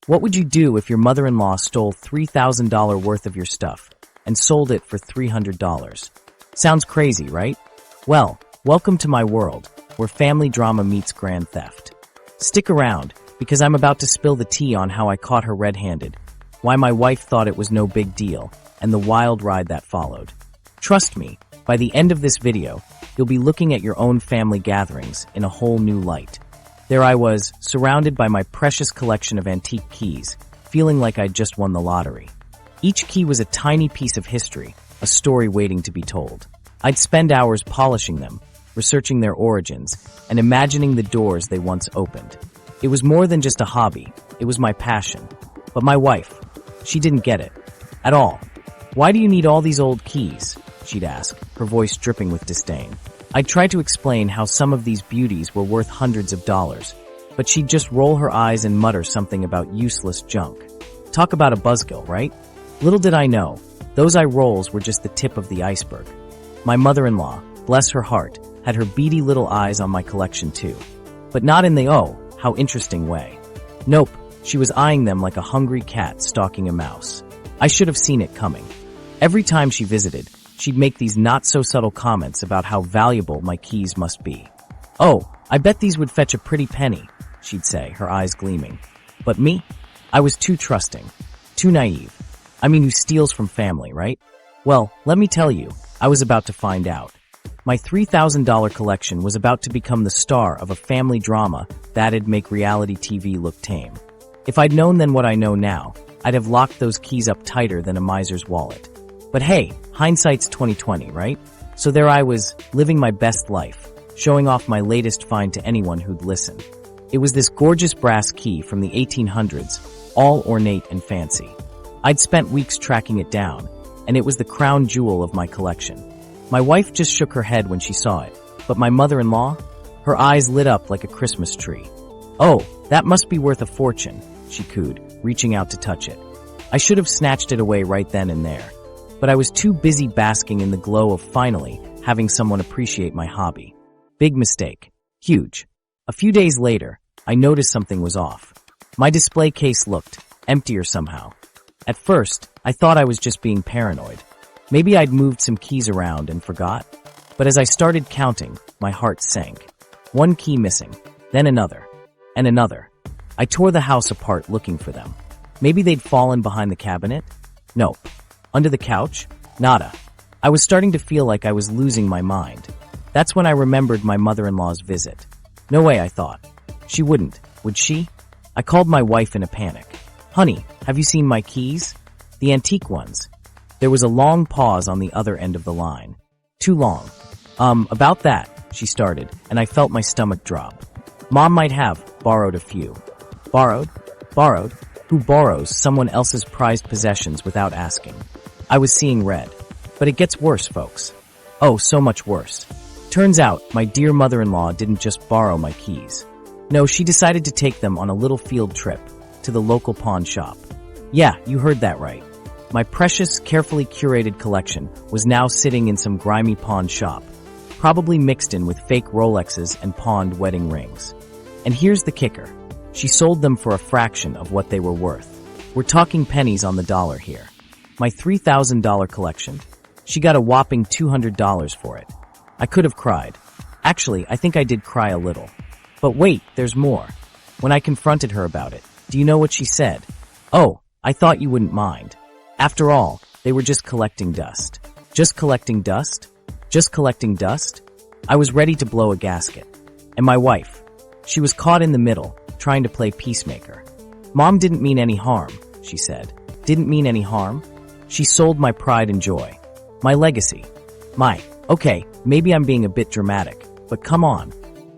What would you do if your mother-in-law stole $3,000 worth of your stuff and sold it for $300? Sounds crazy, right? Well, welcome to my world, where family drama meets grand theft. Stick around, because I'm about to spill the tea on how I caught her red-handed, why my wife thought it was no big deal, and the wild ride that followed. Trust me, by the end of this video, you'll be looking at your own family gatherings in a whole new light. There I was, surrounded by my precious collection of antique keys, feeling like I'd just won the lottery. Each key was a tiny piece of history, a story waiting to be told. I'd spend hours polishing them, researching their origins, and imagining the doors they once opened. It was more than just a hobby, it was my passion. But my wife, she didn't get it. At all. "Why do you need all these old keys?" she'd ask, her voice dripping with disdain. I'd try to explain how some of these beauties were worth hundreds of dollars, but she'd just roll her eyes and mutter something about useless junk. Talk about a buzzkill, right? Little did I know, those eye rolls were just the tip of the iceberg. My mother-in-law, bless her heart, had her beady little eyes on my collection too. But not in the "oh, how interesting" way. Nope, she was eyeing them like a hungry cat stalking a mouse. I should have seen it coming. Every time she visited, she'd make these not-so-subtle comments about how valuable my keys must be. "Oh, I bet these would fetch a pretty penny," she'd say, her eyes gleaming. But me? I was too trusting, too naive. I mean, who steals from family, right? Well, let me tell you, I was about to find out. My $3,000 collection was about to become the star of a family drama that'd make reality TV look tame. If I'd known then what I know now, I'd have locked those keys up tighter than a miser's wallet. But hey, hindsight's 20/20, right? So there I was, living my best life, showing off my latest find to anyone who'd listen. It was this gorgeous brass key from the 1800s, all ornate and fancy. I'd spent weeks tracking it down, and it was the crown jewel of my collection. My wife just shook her head when she saw it, but my mother-in-law? Her eyes lit up like a Christmas tree. "Oh, that must be worth a fortune," she cooed, reaching out to touch it. I should have snatched it away right then and there. But I was too busy basking in the glow of finally having someone appreciate my hobby. Big mistake. Huge. A few days later, I noticed something was off. My display case looked emptier somehow. At first, I thought I was just being paranoid. Maybe I'd moved some keys around and forgot. But as I started counting, my heart sank. One key missing, then another, and another. I tore the house apart looking for them. Maybe they'd fallen behind the cabinet? Nope. Under the couch? Nada. I was starting to feel like I was losing my mind. That's when I remembered my mother-in-law's visit. No way, I thought. She wouldn't, would she? I called my wife in a panic. "Honey, have you seen my keys? The antique ones." There was a long pause on the other end of the line. Too long. About that, she started, and I felt my stomach drop. Mom might have borrowed a few. Borrowed? Borrowed? Who borrows someone else's prized possessions without asking? I was seeing red. But it gets worse, folks. Oh, so much worse. Turns out, my dear mother-in-law didn't just borrow my keys. No, she decided to take them on a little field trip to the local pawn shop. Yeah, you heard that right. My precious, carefully curated collection was now sitting in some grimy pawn shop, probably mixed in with fake Rolexes and pawned wedding rings. And here's the kicker. She sold them for a fraction of what they were worth. We're talking pennies on the dollar here. My $3,000 collection? She got a whopping $200 for it. I could have cried. Actually, I think I did cry a little. But wait, there's more. When I confronted her about it, do you know what she said? "Oh, I thought you wouldn't mind. After all, they were just collecting dust." Just collecting dust? Just collecting dust? I was ready to blow a gasket. And my wife? She was caught in the middle, trying to play peacemaker. "Mom didn't mean any harm," she said. "Didn't mean any harm?" She sold my pride and joy. My legacy. Okay, maybe I'm being a bit dramatic, but come on.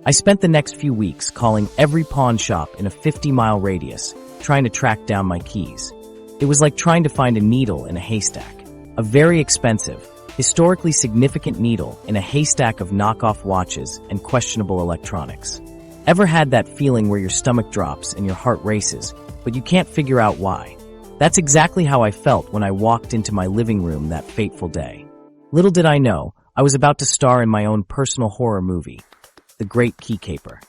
I spent the next few weeks calling every pawn shop in a 50-mile radius, trying to track down my keys. It was like trying to find a needle in a haystack. A very expensive, historically significant needle in a haystack of knockoff watches and questionable electronics. Ever had that feeling where your stomach drops and your heart races, but you can't figure out why? That's exactly how I felt when I walked into my living room that fateful day. Little did I know, I was about to star in my own personal horror movie, The Great Key Caper.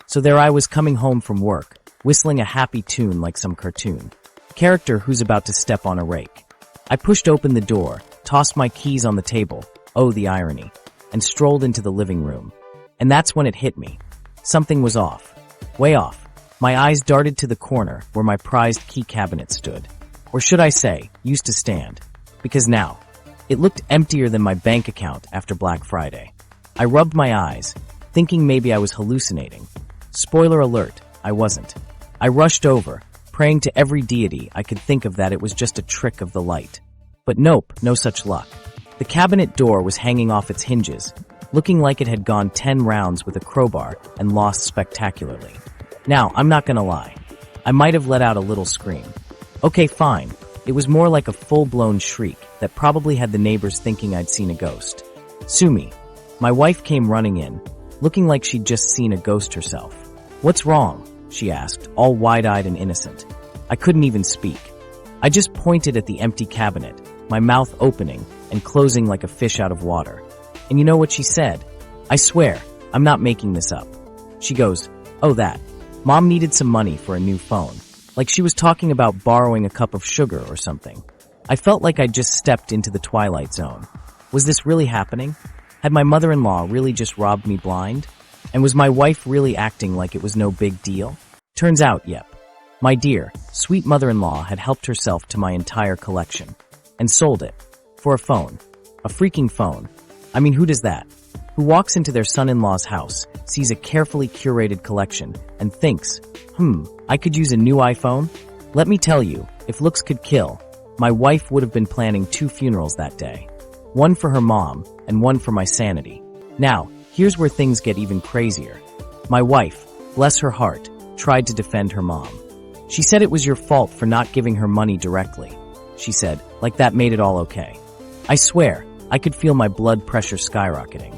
So there I was coming home from work, whistling a happy tune like some cartoon character who's about to step on a rake. I pushed open the door, tossed my keys on the table, oh the irony, and strolled into the living room. And that's when it hit me. Something was off. Way off. My eyes darted to the corner where my prized key cabinet stood. Or should I say, used to stand. Because now, it looked emptier than my bank account after Black Friday. I rubbed my eyes, thinking maybe I was hallucinating. Spoiler alert, I wasn't. I rushed over, praying to every deity I could think of that it was just a trick of the light. But nope, no such luck. The cabinet door was hanging off its hinges, looking like it had gone 10 rounds with a crowbar and lost spectacularly. Now, I'm not gonna lie. I might have let out a little scream. Okay, fine. It was more like a full-blown shriek that probably had the neighbors thinking I'd seen a ghost. Sue me. My wife came running in, looking like she'd just seen a ghost herself. What's wrong? She asked, all wide-eyed and innocent. I couldn't even speak. I just pointed at the empty cabinet, my mouth opening and closing like a fish out of water. And you know what she said? I swear, I'm not making this up. She goes, oh that. Mom needed some money for a new phone. Like she was talking about borrowing a cup of sugar or something. I felt like I'd just stepped into the Twilight Zone. Was this really happening? Had my mother-in-law really just robbed me blind? And was my wife really acting like it was no big deal? Turns out, yep. My dear, sweet mother-in-law had helped herself to my entire collection. And sold it. For a phone. A freaking phone. I mean, who does that? Who walks into their son-in-law's house, sees a carefully curated collection, and thinks, I could use a new iPhone? Let me tell you, if looks could kill, my wife would have been planning 2 funerals that day. One for her mom, and one for my sanity. Now, here's where things get even crazier. My wife, bless her heart, tried to defend her mom. She said it was your fault for not giving her money directly. She said, like that made it all okay. I swear, I could feel my blood pressure skyrocketing.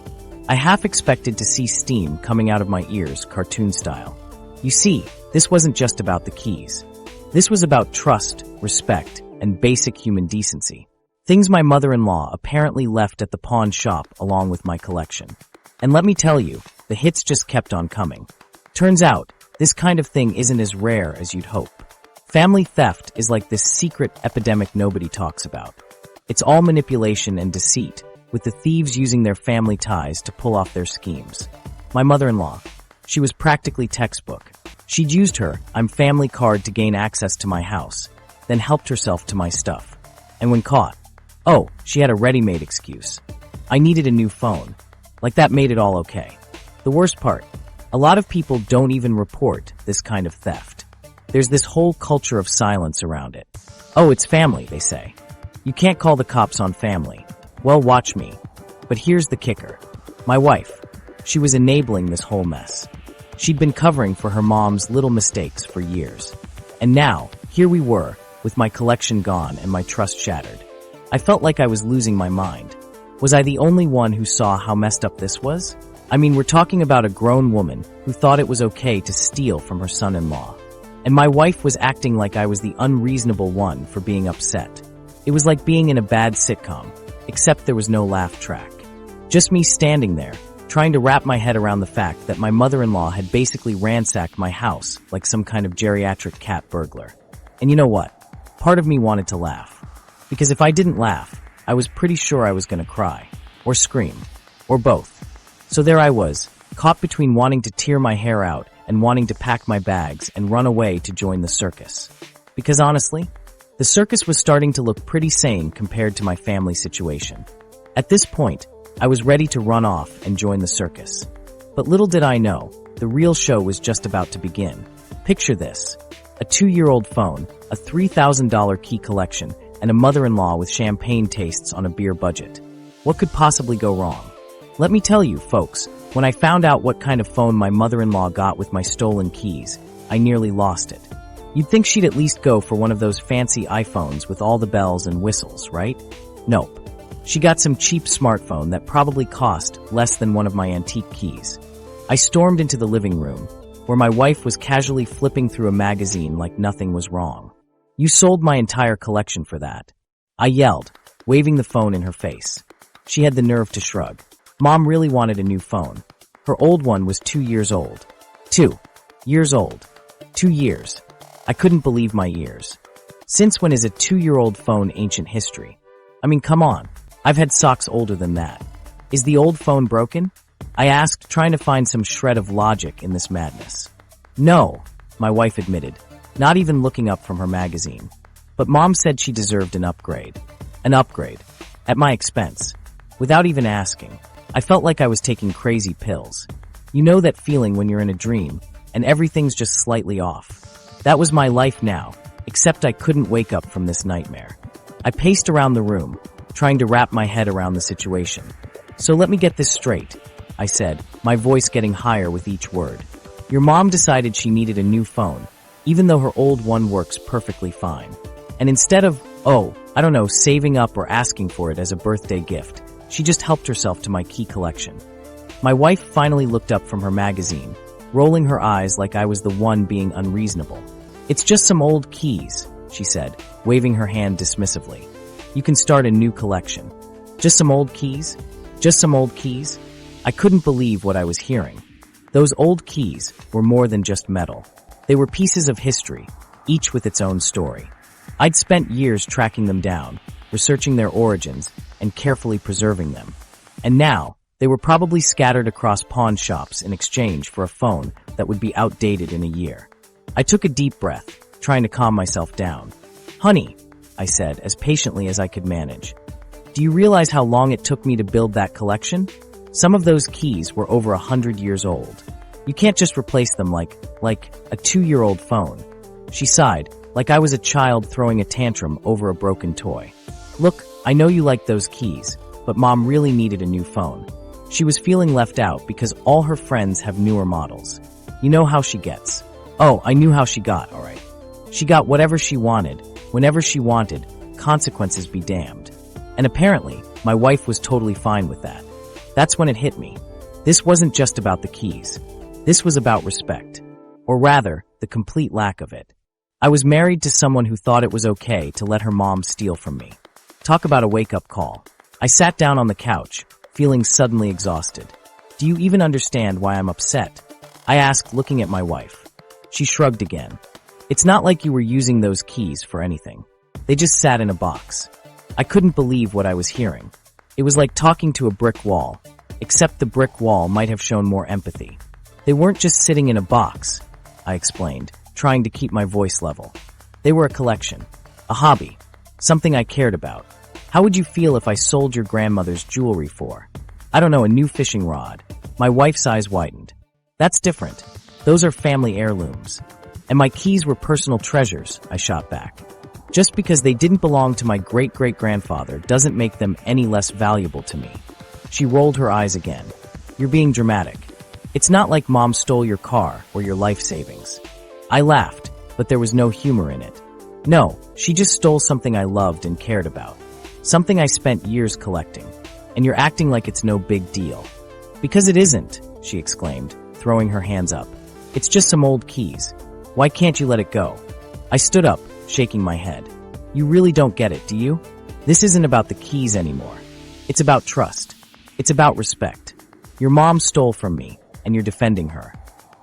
I half expected to see steam coming out of my ears, cartoon style. You see, this wasn't just about the keys. This was about trust, respect, and basic human decency. Things my mother-in-law apparently left at the pawn shop along with my collection. And let me tell you, the hits just kept on coming. Turns out, this kind of thing isn't as rare as you'd hope. Family theft is like this secret epidemic nobody talks about. It's all manipulation and deceit, with the thieves using their family ties to pull off their schemes. My mother-in-law, she was practically textbook. She'd used her I'm family card to gain access to my house, then helped herself to my stuff. And when caught, she had a ready-made excuse. I needed a new phone. Like that made it all okay. The worst part, a lot of people don't even report this kind of theft. There's this whole culture of silence around it. Oh, it's family, they say. You can't call the cops on family. Well, watch me. But here's the kicker. My wife, she was enabling this whole mess. She'd been covering for her mom's little mistakes for years. And now, here we were, with my collection gone and my trust shattered. I felt like I was losing my mind. Was I the only one who saw how messed up this was? I mean, we're talking about a grown woman who thought it was okay to steal from her son-in-law. And my wife was acting like I was the unreasonable one for being upset. It was like being in a bad sitcom, except there was no laugh track. Just me standing there, trying to wrap my head around the fact that my mother-in-law had basically ransacked my house like some kind of geriatric cat burglar. And you know what? Part of me wanted to laugh. Because if I didn't laugh, I was pretty sure I was gonna cry. Or scream. Or both. So there I was, caught between wanting to tear my hair out and wanting to pack my bags and run away to join the circus. Because honestly, the circus was starting to look pretty sane compared to my family situation. At this point, I was ready to run off and join the circus. But little did I know, the real show was just about to begin. Picture this. A 2-year-old phone, a $3,000 key collection, and a mother-in-law with champagne tastes on a beer budget. What could possibly go wrong? Let me tell you, folks, when I found out what kind of phone my mother-in-law got with my stolen keys, I nearly lost it. You'd think she'd at least go for one of those fancy iPhones with all the bells and whistles, right? Nope. She got some cheap smartphone that probably cost less than one of my antique keys. I stormed into the living room, where my wife was casually flipping through a magazine like nothing was wrong. You sold my entire collection for that. I yelled, waving the phone in her face. She had the nerve to shrug. Mom really wanted a new phone. Her old one was 2 years old. 2 years old. 2 years. I couldn't believe my ears. Since when is a 2-year-old phone ancient history? I mean, come on. I've had socks older than that. Is the old phone broken? I asked, trying to find some shred of logic in this madness. No, my wife admitted, not even looking up from her magazine. But Mom said she deserved an upgrade. An upgrade. At my expense. Without even asking. I felt like I was taking crazy pills. You know that feeling when you're in a dream, and everything's just slightly off. That was my life now, except I couldn't wake up from this nightmare. I paced around the room, trying to wrap my head around the situation. So let me get this straight, I said, my voice getting higher with each word. Your mom decided she needed a new phone, even though her old one works perfectly fine. And instead of, saving up or asking for it as a birthday gift, she just helped herself to my key collection. My wife finally looked up from her magazine, rolling her eyes like I was the one being unreasonable. It's just some old keys, she said, waving her hand dismissively. You can start a new collection. Just some old keys? Just some old keys? I couldn't believe what I was hearing. Those old keys were more than just metal. They were pieces of history, each with its own story. I'd spent years tracking them down, researching their origins, and carefully preserving them. And now, they were probably scattered across pawn shops in exchange for a phone that would be outdated in a year. I took a deep breath, trying to calm myself down. Honey, I said, as patiently as I could manage. Do you realize how long it took me to build that collection? Some of those keys were over 100 years old. You can't just replace them like a 2-year-old phone. She sighed, like I was a child throwing a tantrum over a broken toy. Look, I know you like those keys, but Mom really needed a new phone. She was feeling left out because all her friends have newer models. You know how she gets. Oh, I knew how she got, all right. She got whatever she wanted, whenever she wanted, consequences be damned. And apparently, my wife was totally fine with that. That's when it hit me. This wasn't just about the keys. This was about respect. Or rather, the complete lack of it. I was married to someone who thought it was okay to let her mom steal from me. Talk about a wake-up call. I sat down on the couch, feeling suddenly exhausted. Do you even understand why I'm upset? I asked, looking at my wife. She shrugged again. It's not like you were using those keys for anything. They just sat in a box. I couldn't believe what I was hearing. It was like talking to a brick wall, except the brick wall might have shown more empathy. They weren't just sitting in a box, I explained, trying to keep my voice level. They were a collection, a hobby, something I cared about. How would you feel if I sold your grandmother's jewelry for? I don't know, a new fishing rod. My wife's eyes widened. That's different. Those are family heirlooms. And my keys were personal treasures, I shot back. Just because they didn't belong to my great-great-grandfather doesn't make them any less valuable to me. She rolled her eyes again. You're being dramatic. It's not like Mom stole your car or your life savings. I laughed, but there was no humor in it. No, she just stole something I loved and cared about. Something I spent years collecting. And you're acting like it's no big deal. Because it isn't, she exclaimed, throwing her hands up. It's just some old keys. Why can't you let it go? I stood up, shaking my head. You really don't get it, do you? This isn't about the keys anymore. It's about trust. It's about respect. Your mom stole from me, and you're defending her.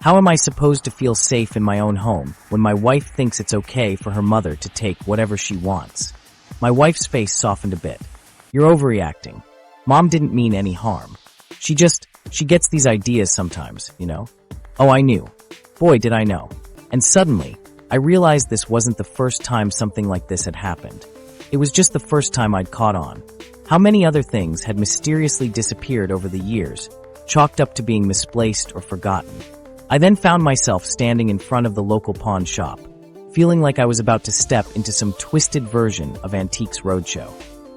How am I supposed to feel safe in my own home when my wife thinks it's okay for her mother to take whatever she wants? My wife's face softened a bit. You're overreacting. Mom didn't mean any harm. She gets these ideas sometimes, you know? Oh, I knew. Boy, did I know. And suddenly, I realized this wasn't the first time something like this had happened. It was just the first time I'd caught on. How many other things had mysteriously disappeared over the years, chalked up to being misplaced or forgotten. I then found myself standing in front of the local pawn shop, feeling like I was about to step into some twisted version of Antiques Roadshow.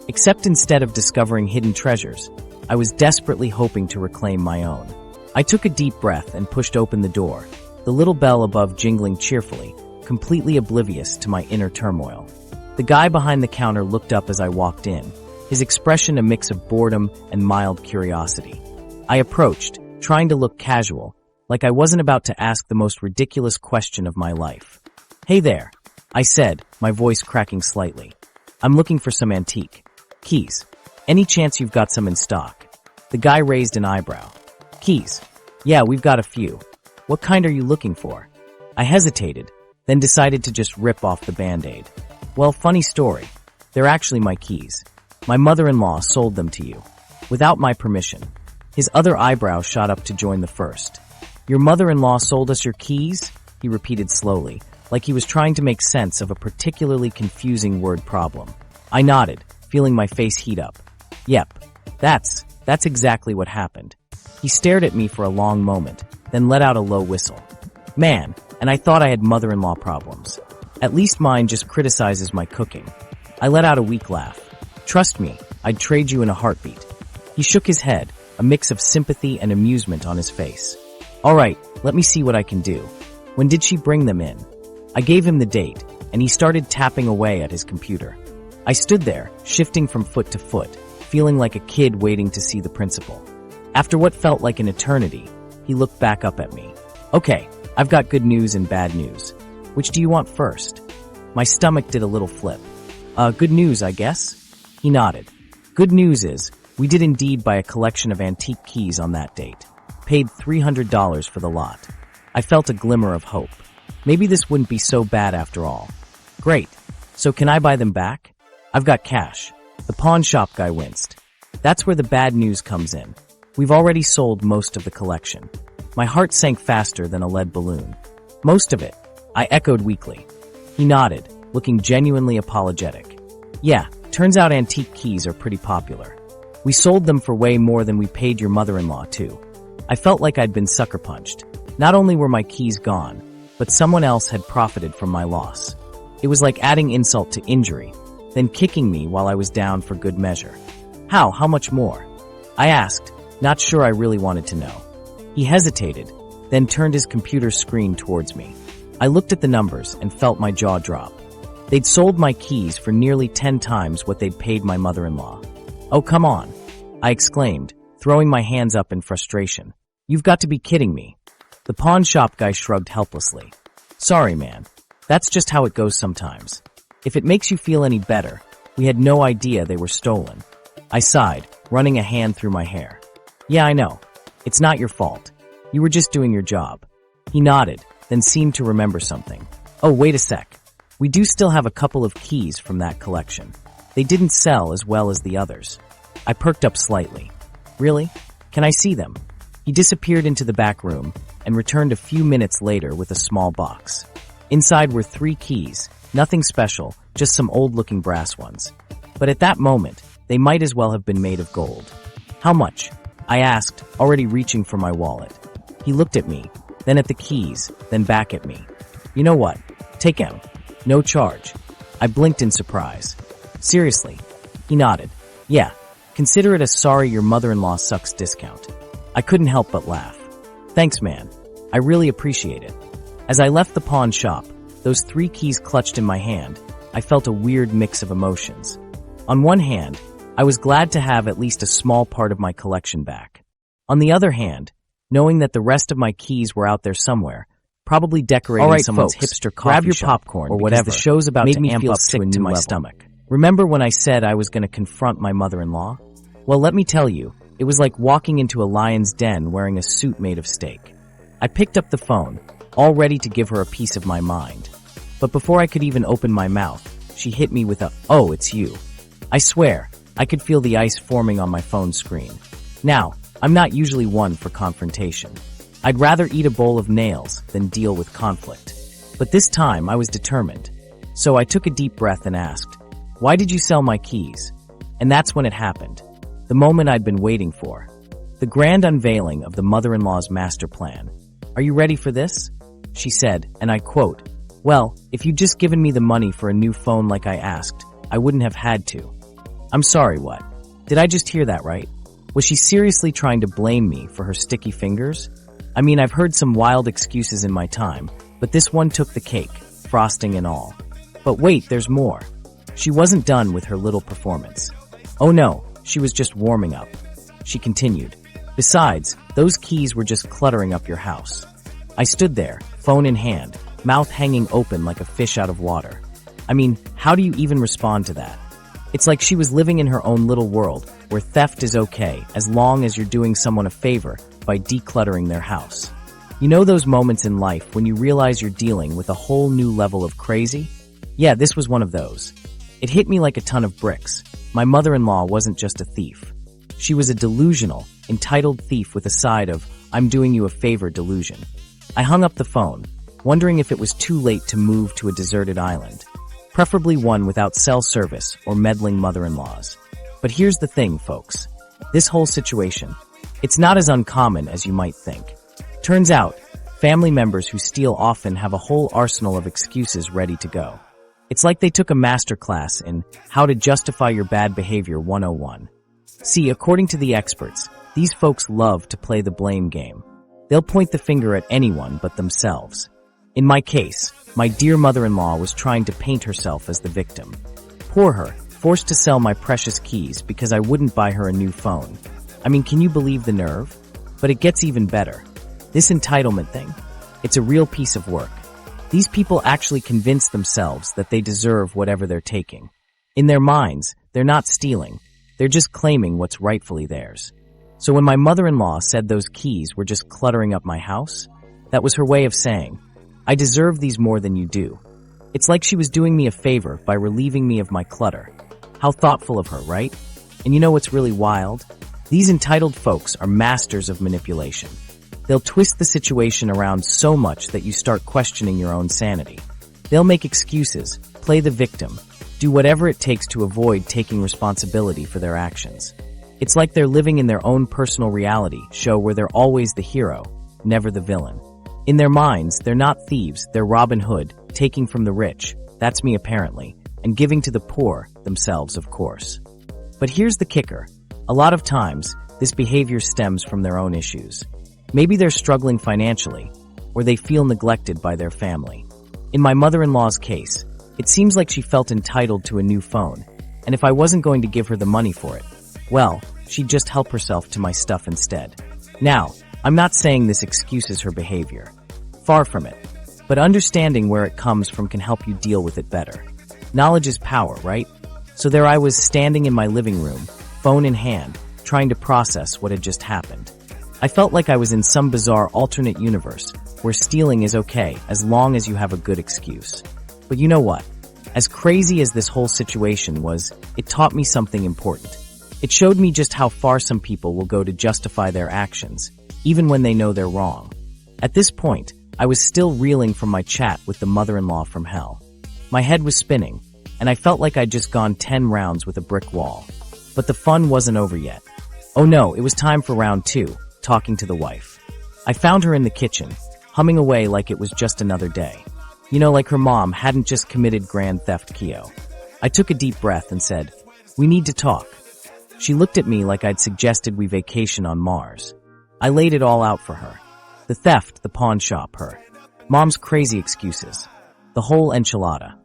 Except instead of discovering hidden treasures, I was desperately hoping to reclaim my own. I took a deep breath and pushed open the door, the little bell above jingling cheerfully, completely oblivious to my inner turmoil. The guy behind the counter looked up as I walked in, his expression a mix of boredom and mild curiosity. I approached, trying to look casual, like I wasn't about to ask the most ridiculous question of my life. Hey there, I said, my voice cracking slightly. I'm looking for some antique keys. Any chance you've got some in stock? The guy raised an eyebrow. Keys? Yeah, we've got a few. What kind are you looking for? I hesitated, then decided to just rip off the band-aid. Well, funny story. They're actually my keys. My mother-in-law sold them to you. Without my permission. His other eyebrow shot up to join the first. Your mother-in-law sold us your keys? He repeated slowly, like he was trying to make sense of a particularly confusing word problem. I nodded, feeling my face heat up. Yep, that's exactly what happened. He stared at me for a long moment, then let out a low whistle. Man, and I thought I had mother-in-law problems. At least mine just criticizes my cooking. I let out a weak laugh. Trust me, I'd trade you in a heartbeat. He shook his head, a mix of sympathy and amusement on his face. All right, let me see what I can do. When did she bring them in? I gave him the date, and he started tapping away at his computer. I stood there, shifting from foot to foot, feeling like a kid waiting to see the principal. After what felt like an eternity, he looked back up at me. Okay, I've got good news and bad news. Which do you want first? My stomach did a little flip. Good news, I guess? He nodded. Good news is, we did indeed buy a collection of antique keys on that date. Paid $300 for the lot. I felt a glimmer of hope. Maybe this wouldn't be so bad after all. Great. So can I buy them back? I've got cash. The pawn shop guy winced. That's where the bad news comes in. We've already sold most of the collection. My heart sank faster than a lead balloon. Most of it, I echoed weakly. He nodded, looking genuinely apologetic. Yeah, turns out antique keys are pretty popular. We sold them for way more than we paid your mother-in-law, too. I felt like I'd been sucker punched. Not only were my keys gone, but someone else had profited from my loss. It was like adding insult to injury, then kicking me while I was down for good measure. How much more? I asked, not sure I really wanted to know. He hesitated, then turned his computer screen towards me. I looked at the numbers and felt my jaw drop. They'd sold my keys for nearly 10 times what they'd paid my mother-in-law. Oh, come on, I exclaimed, throwing my hands up in frustration. You've got to be kidding me. The pawn shop guy shrugged helplessly. Sorry, man. That's just how it goes sometimes. If it makes you feel any better, we had no idea they were stolen. I sighed, running a hand through my hair. Yeah, I know. It's not your fault. You were just doing your job. He nodded, then seemed to remember something. Oh, wait a sec. We do still have a couple of keys from that collection. They didn't sell as well as the others. I perked up slightly. Really? Can I see them? He disappeared into the back room and returned a few minutes later with a small box. Inside were 3 keys, nothing special, just some old-looking brass ones. But at that moment, they might as well have been made of gold. How much? I asked, already reaching for my wallet. He looked at me, then at the keys, then back at me. You know what? Take 'em. No charge. I blinked in surprise. Seriously? He nodded. Yeah, consider it a sorry your mother-in-law sucks discount. I couldn't help but laugh. Thanks, man. I really appreciate it. As I left the pawn shop, those 3 keys clutched in my hand, I felt a weird mix of emotions. On one hand, I was glad to have at least a small part of my collection back. On the other hand, knowing that the rest of my keys were out there somewhere, probably decorating someone's hipster coffee grab your shop popcorn or whatever, because the show's about made to me amp feel up to sick a to new my level. stomach. Remember when I said I was going to confront my mother-in-law? Well, let me tell you, it was like walking into a lion's den wearing a suit made of steak. I picked up the phone, all ready to give her a piece of my mind. But before I could even open my mouth, she hit me with a, "Oh, it's you." I swear, I could feel the ice forming on my phone screen. Now, I'm not usually one for confrontation. I'd rather eat a bowl of nails than deal with conflict. But this time, I was determined. So I took a deep breath and asked, "Why did you sell my keys?" And that's when it happened. The moment I'd been waiting for. The grand unveiling of the mother-in-law's master plan. "Are you ready for this?" She said, and I quote, "Well, if you'd just given me the money for a new phone like I asked, I wouldn't have had to." I'm sorry, what? Did I just hear that right? Was she seriously trying to blame me for her sticky fingers? I mean, I've heard some wild excuses in my time, but this one took the cake, frosting and all. But wait, there's more. She wasn't done with her little performance. Oh no, she was just warming up. She continued. Besides, those keys were just cluttering up your house. I stood there, phone in hand, mouth hanging open like a fish out of water. I mean, how do you even respond to that? It's like she was living in her own little world where theft is okay as long as you're doing someone a favor by decluttering their house. You know those moments in life when you realize you're dealing with a whole new level of crazy? Yeah, this was one of those. It hit me like a ton of bricks. My mother-in-law wasn't just a thief. She was a delusional, entitled thief with a side of, I'm doing you a favor delusion. I hung up the phone, wondering if it was too late to move to a deserted island, preferably one without cell service or meddling mother-in-laws. But here's the thing, folks. This whole situation, it's not as uncommon as you might think. Turns out, family members who steal often have a whole arsenal of excuses ready to go. It's like they took a master class in How to Justify Your Bad Behavior 101. See, according to the experts, these folks love to play the blame game. They'll point the finger at anyone but themselves. In my case, my dear mother-in-law was trying to paint herself as the victim. Poor her, forced to sell my precious keys because I wouldn't buy her a new phone. I mean, can you believe the nerve? But it gets even better. This entitlement thing, it's a real piece of work. These people actually convince themselves that they deserve whatever they're taking. In their minds, they're not stealing. They're just claiming what's rightfully theirs. So when my mother-in-law said those keys were just cluttering up my house, that was her way of saying, I deserve these more than you do. It's like she was doing me a favor by relieving me of my clutter. How thoughtful of her, right? And you know what's really wild? These entitled folks are masters of manipulation. They'll twist the situation around so much that you start questioning your own sanity. They'll make excuses, play the victim, do whatever it takes to avoid taking responsibility for their actions. It's like they're living in their own personal reality show where they're always the hero, never the villain. In their minds, they're not thieves, they're Robin Hood, taking from the rich, that's me apparently, and giving to the poor, themselves of course. But here's the kicker. A lot of times, this behavior stems from their own issues. Maybe they're struggling financially, or they feel neglected by their family. In my mother-in-law's case, it seems like she felt entitled to a new phone, and if I wasn't going to give her the money for it, well, she'd just help herself to my stuff instead. Now, I'm not saying this excuses her behavior. Far from it. But understanding where it comes from can help you deal with it better. Knowledge is power, right? So there I was standing in my living room, phone in hand, trying to process what had just happened. I felt like I was in some bizarre alternate universe where stealing is okay as long as you have a good excuse. But you know what? As crazy as this whole situation was, it taught me something important. It showed me just how far some people will go to justify their actions, even when they know they're wrong. At this point, I was still reeling from my chat with the mother-in-law from hell. My head was spinning, and I felt like I'd just gone 10 rounds with a brick wall. But the fun wasn't over yet. Oh no, it was time for round 2, talking to the wife. I found her in the kitchen, humming away like it was just another day. You know, like her mom hadn't just committed grand theft Keo. I took a deep breath and said, "We need to talk." She looked at me like I'd suggested we vacation on Mars. I laid it all out for her. The theft, the pawn shop, her mom's crazy excuses. The whole enchilada.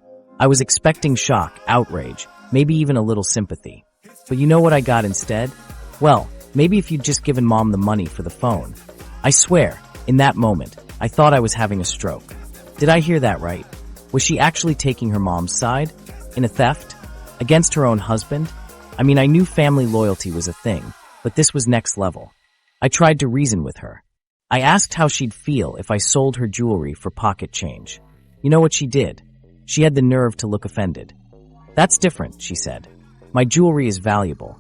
I was expecting shock, outrage, maybe even a little sympathy. But you know what I got instead? Well, maybe if you'd just given Mom the money for the phone. I swear, in that moment, I thought I was having a stroke. Did I hear that right? Was she actually taking her mom's side? In a theft? Against her own husband? I mean, I knew family loyalty was a thing, but this was next level. I tried to reason with her. I asked how she'd feel if I sold her jewelry for pocket change. You know what she did? She had the nerve to look offended. "That's different," she said. "My jewelry is valuable."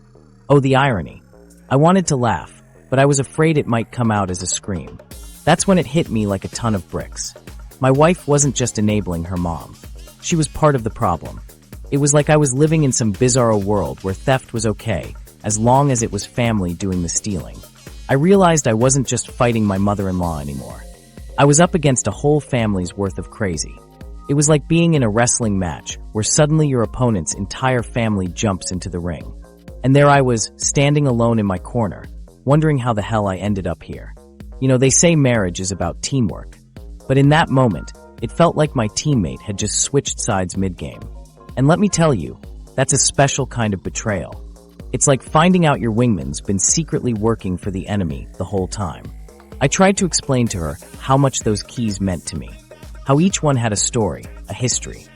Oh, the irony. I wanted to laugh, but I was afraid it might come out as a scream. That's when it hit me like a ton of bricks. My wife wasn't just enabling her mom. She was part of the problem. It was like I was living in some bizarro world where theft was okay, as long as it was family doing the stealing. I realized I wasn't just fighting my mother-in-law anymore. I was up against a whole family's worth of crazy. It was like being in a wrestling match where suddenly your opponent's entire family jumps into the ring. And there I was, standing alone in my corner, wondering how the hell I ended up here. You know, they say marriage is about teamwork. But in that moment, it felt like my teammate had just switched sides mid-game. And let me tell you, that's a special kind of betrayal. It's like finding out your wingman's been secretly working for the enemy the whole time. I tried to explain to her how much those keys meant to me, how each one had a story, a history.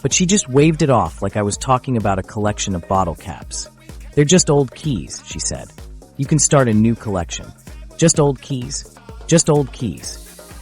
But she just waved it off like I was talking about a collection of bottle caps. "They're just old keys," she said. "You can start a new collection." Just old keys? Just old keys.